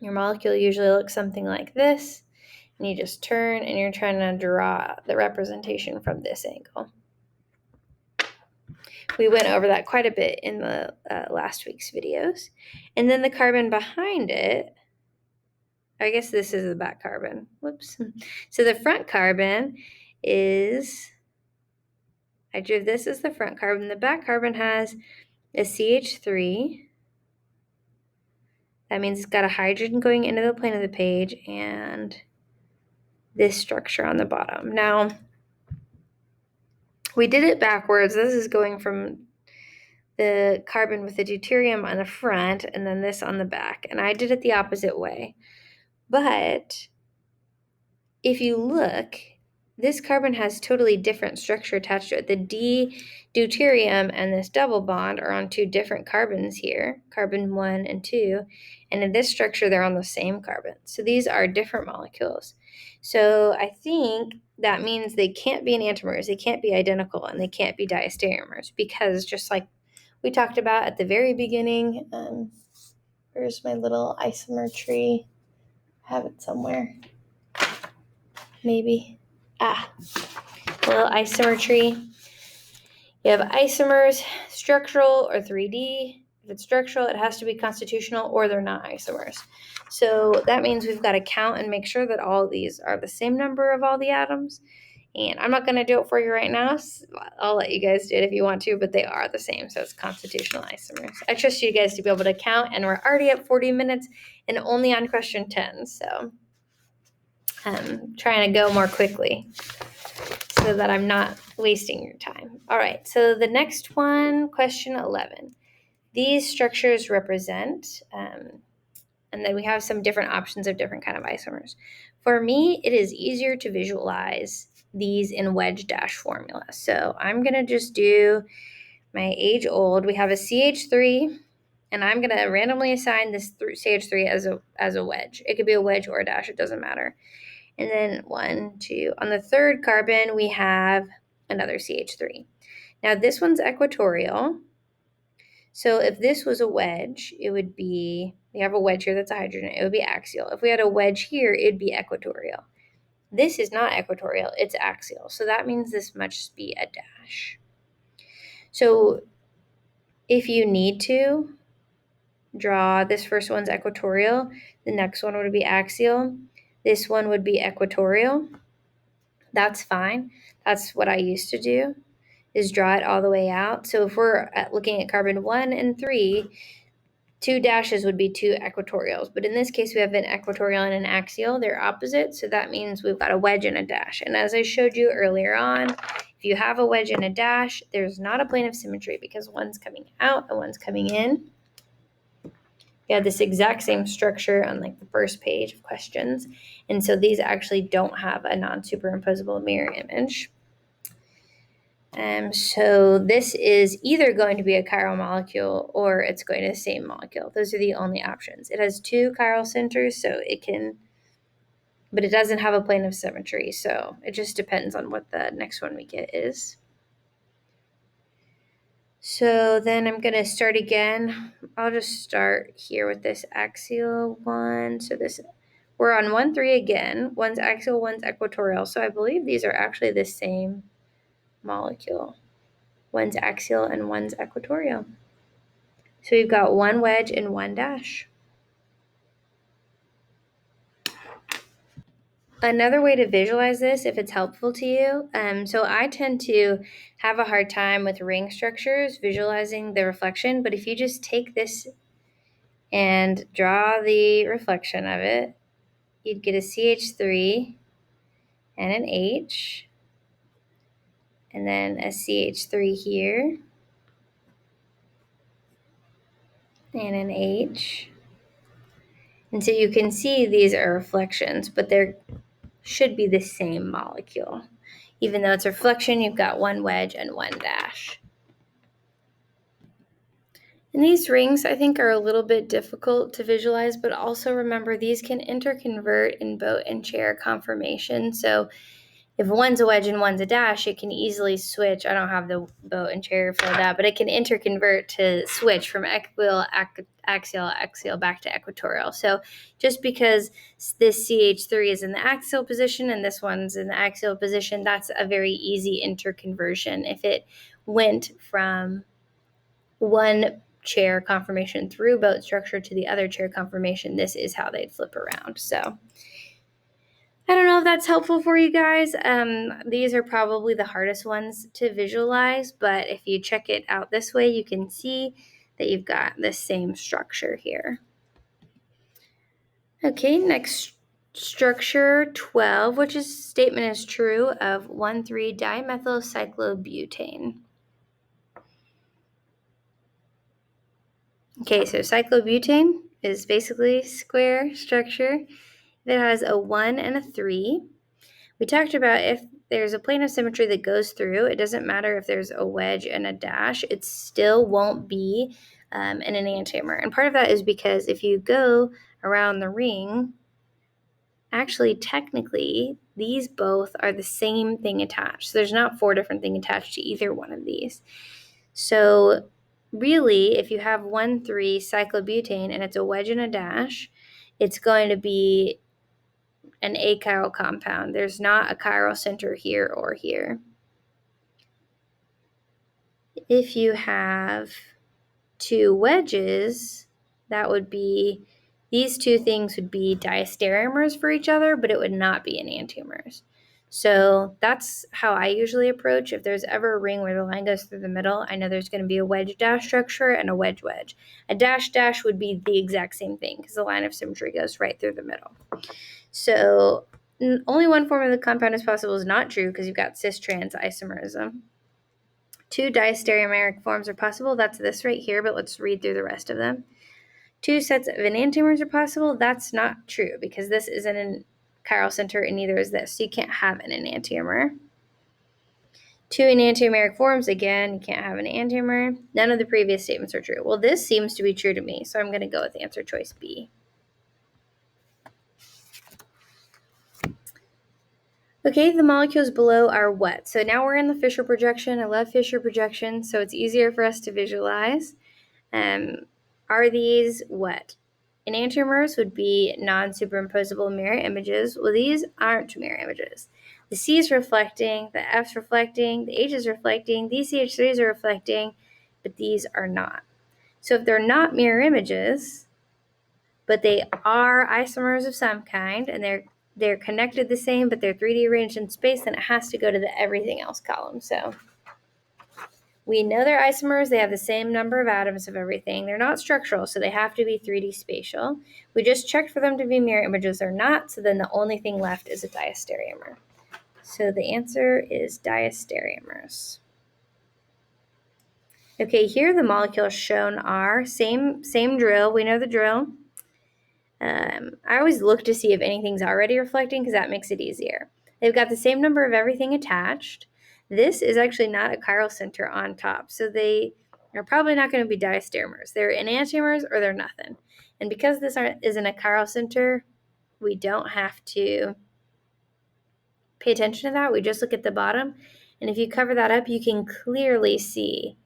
your molecule usually looks something like this, and you just turn and you're trying to draw the representation from this angle. We went over that quite a bit in the last week's videos. And then the carbon behind it, I guess this is the back carbon. Whoops. So the front carbon is, I drew this as the front carbon. The back carbon has a CH3. That means it's got a hydrogen going into the plane of the page and this structure on the bottom. Now, we did it backwards. This is going from the carbon with the deuterium on the front and then this on the back. And I did it the opposite way. But if you look, this carbon has totally different structure attached to it. The D-deuterium and this double bond are on two different carbons here, carbon 1 and 2. And in this structure, they're on the same carbon. So these are different molecules. So I think that means they can't be enantiomers, they can't be identical, and they can't be diastereomers because just like we talked about at the very beginning, where's my little isomer tree? I have it somewhere. Maybe. Little isomer tree. You have isomers, structural or 3D. If it's structural, it has to be constitutional or they're not isomers. So that means we've got to count and make sure that all of these are the same number of all the atoms. And I'm not going to do it for you right now. So I'll let you guys do it if you want to, but they are the same. So it's constitutional isomers. I trust you guys to be able to count, and we're already at 40 minutes and only on question 10. So I'm trying to go more quickly so that I'm not wasting your time. All right, so the next one, question 11. These structures represent, and then we have some different options of different kind of isomers. For me, it is easier to visualize these in wedge dash formula. So I'm going to just do my age old. We have a CH3, and I'm going to randomly assign this CH3 as a wedge. It could be a wedge or a dash, it doesn't matter. And then 1, 2. On the third carbon, we have another CH3. Now, this one's equatorial. So if this was a wedge, it would be, we have a wedge here that's a hydrogen, it would be axial. If we had a wedge here, it'd be equatorial. This is not equatorial, it's axial. So that means this must be a dash. So if you need to draw, this first one's equatorial, the next one would be axial, this one would be equatorial. That's fine. That's what I used to do, is draw it all the way out. So if we're looking at carbon 1 and 3, 2 dashes would be 2 equatorials. But in this case, we have an equatorial and an axial. They're opposite, so that means we've got a wedge and a dash. And as I showed you earlier on, if you have a wedge and a dash, there's not a plane of symmetry because one's coming out and one's coming in. You have this exact same structure on like the first page of questions. And so these actually don't have a non-superimposable mirror image. So this is either going to be a chiral molecule or it's going to the same molecule. Those are the only options. It has 2 chiral centers, so it can, but it doesn't have a plane of symmetry. So it just depends on what the next one we get is. So then I'm going to start again. I'll just start here with this axial one. So this, we're on 1, 3 again. One's axial, one's equatorial. So I believe these are actually the same molecule. One's axial and one's equatorial. So we've got 1 wedge and 1 dash. another way to visualize this, if it's helpful to you, so I tend to have a hard time with ring structures visualizing the reflection, but if you just take this and draw the reflection of it, you'd get a CH3 and an H, and then a CH3 here, and an H. And so you can see these are reflections, but they should be the same molecule. Even though it's a reflection, you've got one wedge and one dash. And these rings, I think, are a little bit difficult to visualize, but also remember these can interconvert in boat and chair conformation. So if one's a wedge and one's a dash, it can easily switch. I don't have the boat and chair filled out, but it can interconvert to switch from equilateral, axial back to equatorial. So just because this CH3 is in the axial position and this one's in the axial position, that's a very easy interconversion. If it went from one chair conformation through boat structure to the other chair conformation, this is how they'd flip around. So I don't know if that's helpful for you guys. These are probably the hardest ones to visualize, but if you check it out this way, you can see that you've got the same structure here. Okay, next structure 12, which statement is true of 1,3-dimethylcyclobutane. Okay, so cyclobutane is basically square structure that has a 1 and a 3. We talked about if there's a plane of symmetry that goes through, it doesn't matter if there's a wedge and a dash, it still won't be an enantiomer. And part of that is because if you go around the ring, actually, technically, these both are the same thing attached. So there's not 4 different things attached to either one of these. So really, if you have 1,3-cyclobutane and it's a wedge and a dash, it's going to be an achiral compound. There's not a chiral center here or here. If you have 2 wedges, that would be, these 2 things would be diastereomers for each other, but it would not be enantiomers. So that's how I usually approach. If there's ever a ring where the line goes through the middle, I know there's going to be a wedge-dash structure and a wedge-wedge. A dash-dash would be the exact same thing because the line of symmetry goes right through the middle. So only one form of the compound is possible is not true because you've got cis-trans isomerism. 2 diastereomeric forms are possible. That's this right here, but let's read through the rest of them. 2 sets of enantiomers are possible. That's not true because this isn't a chiral center and neither is this. So you can't have an enantiomer. 2 enantiomeric forms, again, you can't have an enantiomer. None of the previous statements are true. Well, this seems to be true to me, so I'm going to go with answer choice B. Okay, the molecules below are what? So now we're in the Fischer projection. I love Fischer projection, so it's easier for us to visualize. Are these what? Enantiomers would be non-superimposable mirror images. Well, these aren't mirror images. The C is reflecting, the F's reflecting, the H is reflecting, these CH3s are reflecting, but these are not. So if they're not mirror images, but they are isomers of some kind, and they're connected the same, but they're 3D arranged in space, then it has to go to the everything else column. So we know they're isomers. They have the same number of atoms of everything. They're not structural, so they have to be 3D spatial. We just checked for them to be mirror images or not, so then the only thing left is a diastereomer. So the answer is diastereomers. Okay, here the molecules shown are same drill. We know the drill. I always look to see if anything's already reflecting because that makes it easier. They've got the same number of everything attached. This is actually not a chiral center on top, so they are probably not going to be diastereomers. They're enantiomers or they're nothing. And because this isn't a chiral center, we don't have to pay attention to that. We just look at the bottom, and if you cover that up, you can clearly see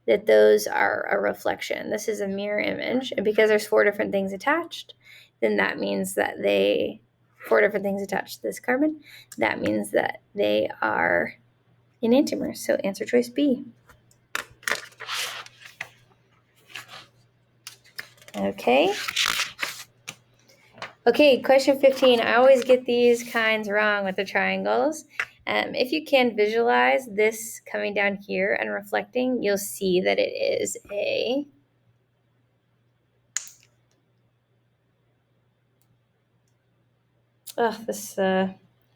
that those are a reflection. This is a mirror image, and because there's 4 different things attached, then that means that 4 different things attached to this carbon, that means that they are enantiomers. So answer choice B. Okay. Okay, question 15. I always get these kinds wrong with the triangles. If you can visualize this coming down here and reflecting, you'll see that it is a this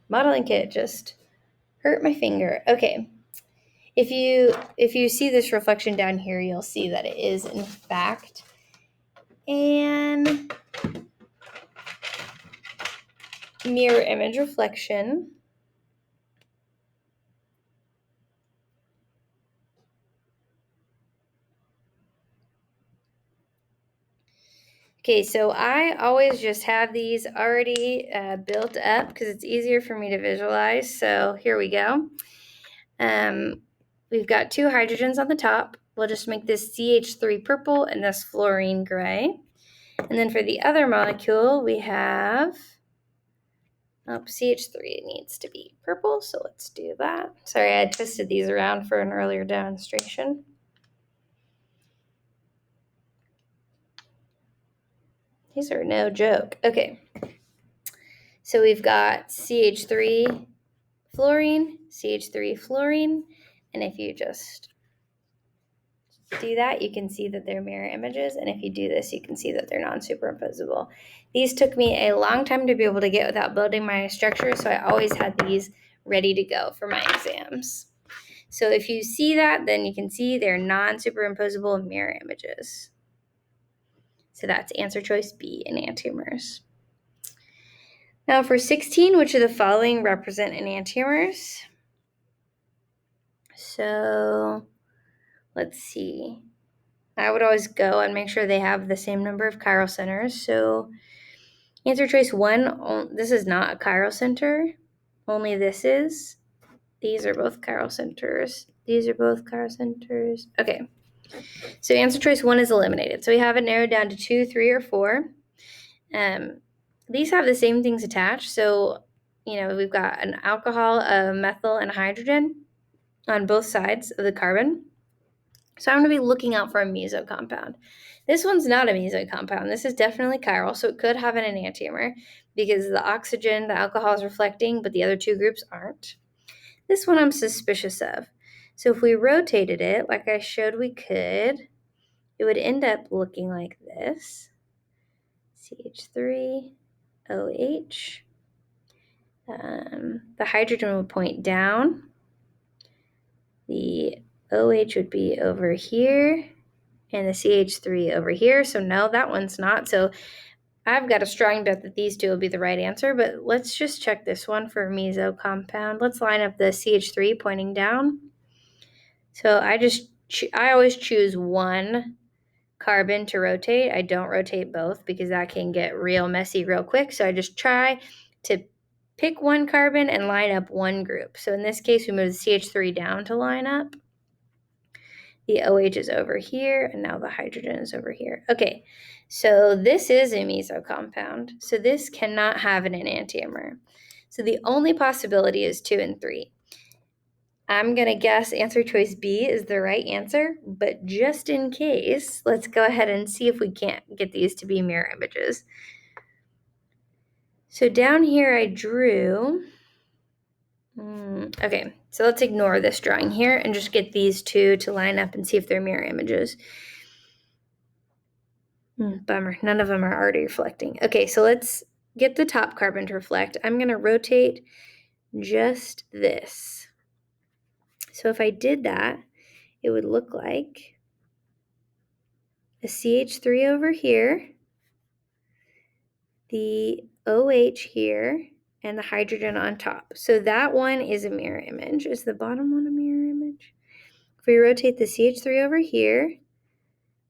modeling kit just hurt my finger. Okay. If you see this reflection down here, you'll see that it is in fact an mirror image reflection. Okay, so I always just have these already built up because it's easier for me to visualize. So here we go. We've got 2 hydrogens on the top. We'll just make this CH3 purple and this fluorine gray. And then for the other molecule, we have CH3 needs to be purple, so let's do that. Sorry, I twisted these around for an earlier demonstration. These are no joke. Okay. So we've got CH3 fluorine, CH3 fluorine, and if you just do that, you can see that they're mirror images, and if you do this, you can see that they're non-superimposable. These took me a long time to be able to get without building my structure, so I always had these ready to go for my exams. So if you see that, then you can see they're non-superimposable mirror images. So that's answer choice B, enantiomers. Now for 16, which of the following represent enantiomers? So let's see. I would always go and make sure they have the same number of chiral centers. So answer choice 1, this is not a chiral center. Only this is. These are both chiral centers. These are both chiral centers. Okay. So answer choice 1 is eliminated. So we have it narrowed down to 2, 3, or 4. These have the same things attached. So, we've got an alcohol, a methyl, and a hydrogen on both sides of the carbon. So I'm going to be looking out for a meso compound. This one's not a meso compound. This is definitely chiral, so it could have an enantiomer because the oxygen, the alcohol is reflecting, but the other 2 groups aren't. This one I'm suspicious of. So if we rotated it, like I showed we could, it would end up looking like this. CH3, OH. The hydrogen would point down. The OH would be over here, and the CH3 over here. So no, that one's not. So I've got a strong bet that these 2 will be the right answer, but let's just check this one for meso compound. Let's line up the CH3 pointing down. So I always choose 1 carbon to rotate. I don't rotate both because that can get real messy real quick. So I just try to pick 1 carbon and line up 1 group. So in this case, we move the CH3 down to line up. The OH is over here, and now the hydrogen is over here. Okay, so this is a meso compound. So this cannot have an enantiomer. So the only possibility is 2 and 3. I'm going to guess answer choice B is the right answer, but just in case, let's go ahead and see if we can't get these to be mirror images. So down here I drew, okay, so let's ignore this drawing here and just get these 2 to line up and see if they're mirror images. Bummer, none of them are already reflecting. Okay, so let's get the top carbon to reflect. I'm going to rotate just this. So if I did that, it would look like a CH3 over here, the OH here, and the hydrogen on top. So that one is a mirror image. Is the bottom one a mirror image? If we rotate the CH3 over here,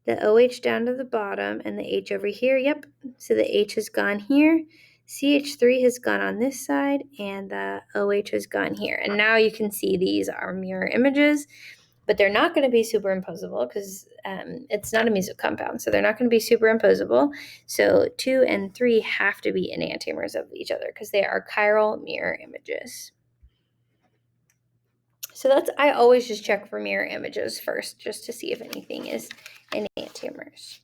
the OH down to the bottom, and the H over here, yep. So the H has gone here, CH3 has gone on this side, and the OH has gone here. And now you can see these are mirror images, but they're not going to be superimposable because it's not a meso compound, so they're not going to be superimposable. So 2 and 3 have to be enantiomers of each other because they are chiral mirror images. So I always just check for mirror images first just to see if anything is enantiomers.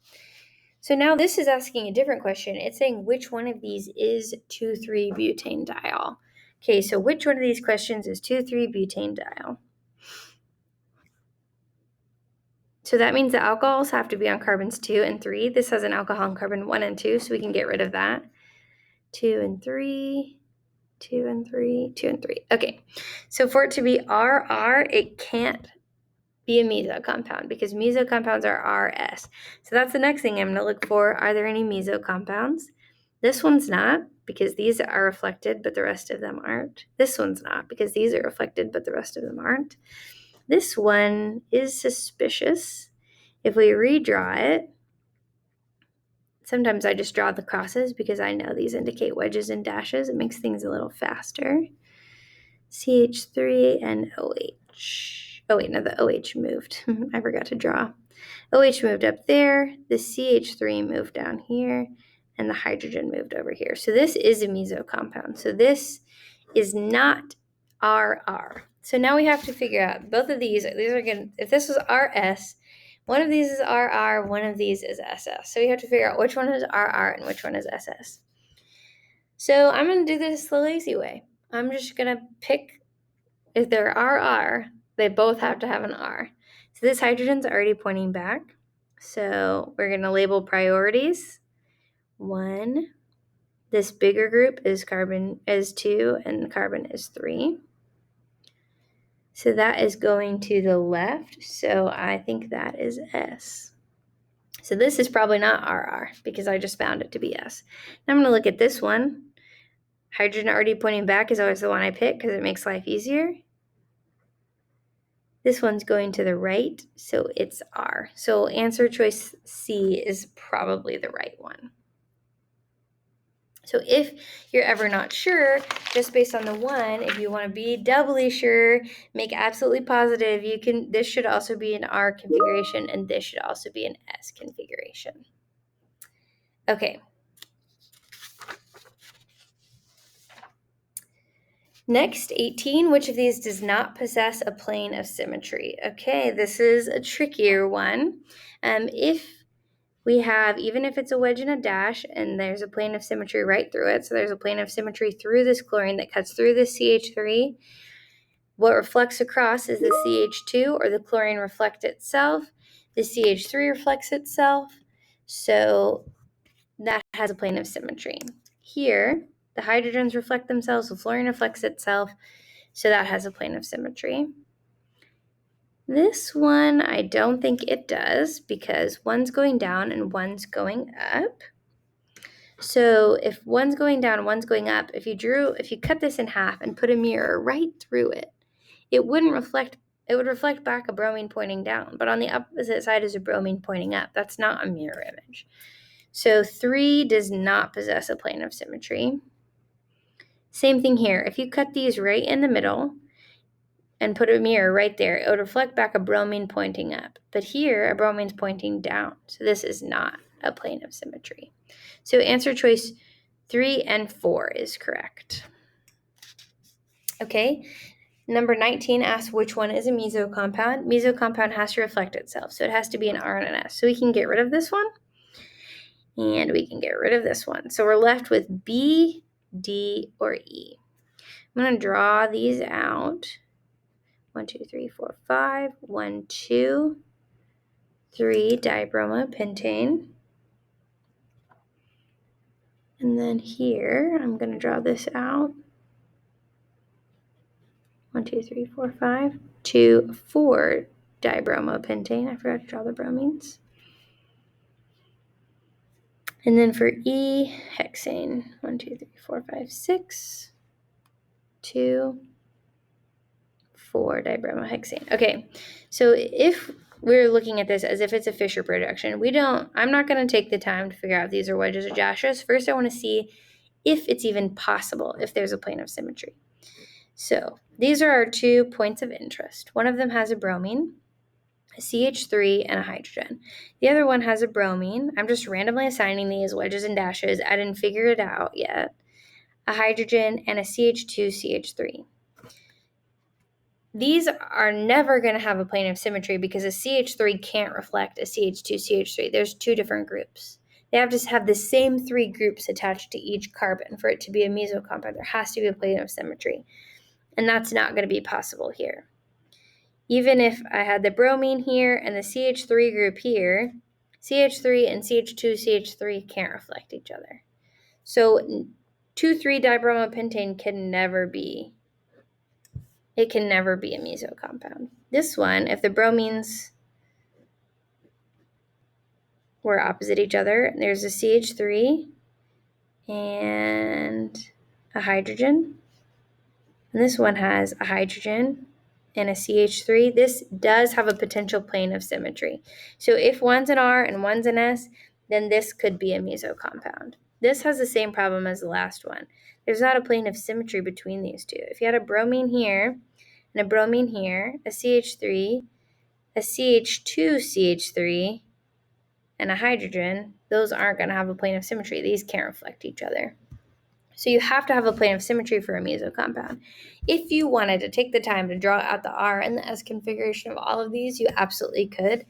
So now this is asking a different question. It's saying which one of these is 2,3-butane-diol. Okay, so which one of these questions is 2,3-butane-diol? So that means the alcohols have to be on carbons 2 and 3. This has an alcohol on carbon 1 and 2, so we can get rid of that. 2 and 3, 2 and 3, 2 and 3. Okay, so for it to be RR, it can't be a meso compound because meso compounds are RS. So that's the next thing I'm going to look for. Are there any meso compounds? This one's not because these are reflected, but the rest of them aren't. This one's not because these are reflected, but the rest of them aren't. This one is suspicious. If we redraw it, sometimes I just draw the crosses because I know these indicate wedges and dashes. It makes things a little faster. CH3 and OH. Oh wait, no, the OH moved. I forgot to draw. OH moved up there, the CH3 moved down here, and the hydrogen moved over here. So this is a meso compound. So this is not RR. So now we have to figure out both of these. These are going. If this was RS, one of these is RR, one of these is SS. So we have to figure out which one is RR and which one is SS. So I'm going to do this the lazy way. I'm just going to pick, if they're RR, they both have to have an R. So this hydrogen's already pointing back. So we're going to label priorities. 1. This bigger group is carbon is 2 and carbon is 3. So that is going to the left. So I think that is S. So this is probably not RR because I just found it to be S. Now I'm going to look at this one. Hydrogen already pointing back is always the one I pick because it makes life easier. This one's going to the right, so it's R. So answer choice C is probably the right one. So if you're ever not sure, just based on the one, if you want to be doubly sure, make absolutely positive, this should also be an R configuration and this should also be an S configuration. Okay. Next, 18, which of these does not possess a plane of symmetry? Okay, this is a trickier one. If we have, even if it's a wedge and a dash, and there's a plane of symmetry right through it, so there's a plane of symmetry through this chlorine that cuts through this CH3, what reflects across is the CH2, or the chlorine reflects itself. The CH3 reflects itself, so that has a plane of symmetry. Here, the hydrogens reflect themselves, the fluorine reflects itself, so that has a plane of symmetry. This one, I don't think it does because one's going down and one's going up. So if one's going down and one's going up, if you cut this in half and put a mirror right through it, it would reflect back a bromine pointing down, but on the opposite side is a bromine pointing up. That's not a mirror image. So 3 does not possess a plane of symmetry. Same thing here. If you cut these right in the middle and put a mirror right there, it would reflect back a bromine pointing up. But here, a bromine's pointing down. So this is not a plane of symmetry. So answer choice 3 and 4 is correct. Okay, number 19 asks which one is a meso compound. Meso compound has to reflect itself, so it has to be an R and an S. So we can get rid of this one, and we can get rid of this one. So we're left with B, D, or E. I'm going to draw these out. 1, 2, 3, 4, 5. 1, 2, 3 dibromopentane. And then here, I'm going to draw this out. 1, 2, 3, 4, 5. 2, 4 dibromopentane. I forgot to draw the bromines. And then for E, hexane. 1, 2, 3, 4, 5, 6. 2, 4 dibromohexane. Okay, so if we're looking at this as if it's a Fischer projection, I'm not going to take the time to figure out if these are wedges or dashes. First, I want to see if it's even possible, if there's a plane of symmetry. So these are our 2 points of interest. One of them has a bromine, a CH3, and a hydrogen. The other one has a bromine. I'm just randomly assigning these wedges and dashes. I didn't figure it out yet. A hydrogen and a CH2, CH3. These are never going to have a plane of symmetry because a CH3 can't reflect a CH2, CH3. There's 2 different groups. They have to have the same 3 groups attached to each carbon for it to be a meso compound. There has to be a plane of symmetry. And that's not going to be possible here. Even if I had the bromine here and the CH3 group here, CH3 and CH2CH3 can't reflect each other. So 2,3-dibromopentane can never be a meso compound. This one, if the bromines were opposite each other, there's a CH3 and a hydrogen. And this one has a hydrogen and a CH3. This does have a potential plane of symmetry. So if one's an R and one's an S, then this could be a meso compound. This has the same problem as the last one. There's not a plane of symmetry between these two. If you had a bromine here and a bromine here, a CH3, a CH2CH3, and a hydrogen, those aren't going to have a plane of symmetry. These can't reflect each other. So you have to have a plane of symmetry for a meso compound. If you wanted to take the time to draw out the R and the S configuration of all of these, you absolutely could.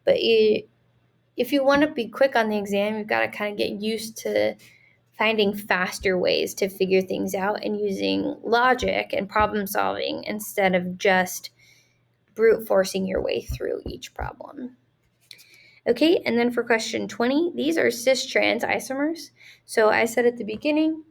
But if you want to be quick on the exam, you've got to kind of get used to finding faster ways to figure things out and using logic and problem solving instead of just brute forcing your way through each problem. Okay, and then for question 20, these are cis-trans isomers. So I said at the beginning,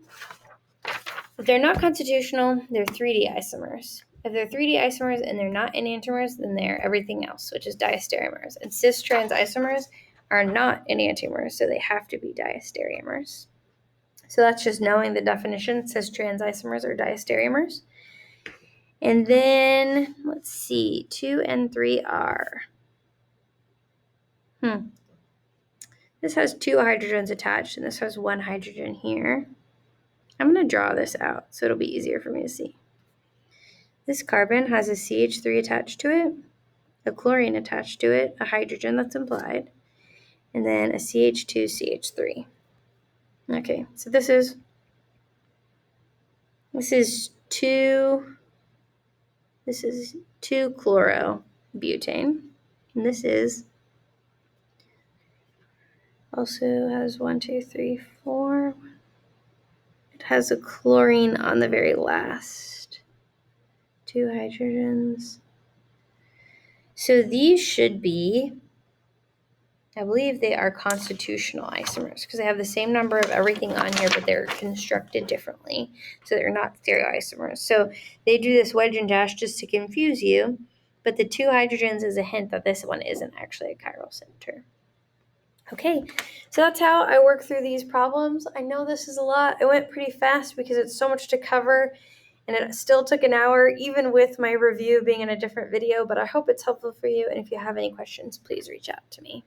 if they're not constitutional, they're 3D isomers. If they're 3D isomers and they're not enantiomers, then they're everything else, which is diastereomers. And cis-trans isomers are not enantiomers, so they have to be diastereomers. So that's just knowing the definition. Cis-trans isomers are diastereomers. And then, let's see, 2 and 3 are. This has 2 hydrogens attached, and this has 1 hydrogen here. I'm going to draw this out so it'll be easier for me to see. This carbon has a CH3 attached to it, a chlorine attached to it, a hydrogen that's implied, and then a CH2CH3. Okay, so this is 2-chlorobutane, and this is also has 1, 2, 3, 4. It has a chlorine on the very last. 2 hydrogens. So these should be, I believe they are constitutional isomers because they have the same number of everything on here, but they're constructed differently. So they're not stereoisomers. So they do this wedge and dash just to confuse you, but the 2 hydrogens is a hint that this one isn't actually a chiral center. Okay, so that's how I work through these problems. I know this is a lot. It went pretty fast because it's so much to cover, and it still took an hour, even with my review being in a different video, but I hope it's helpful for you, and if you have any questions, please reach out to me.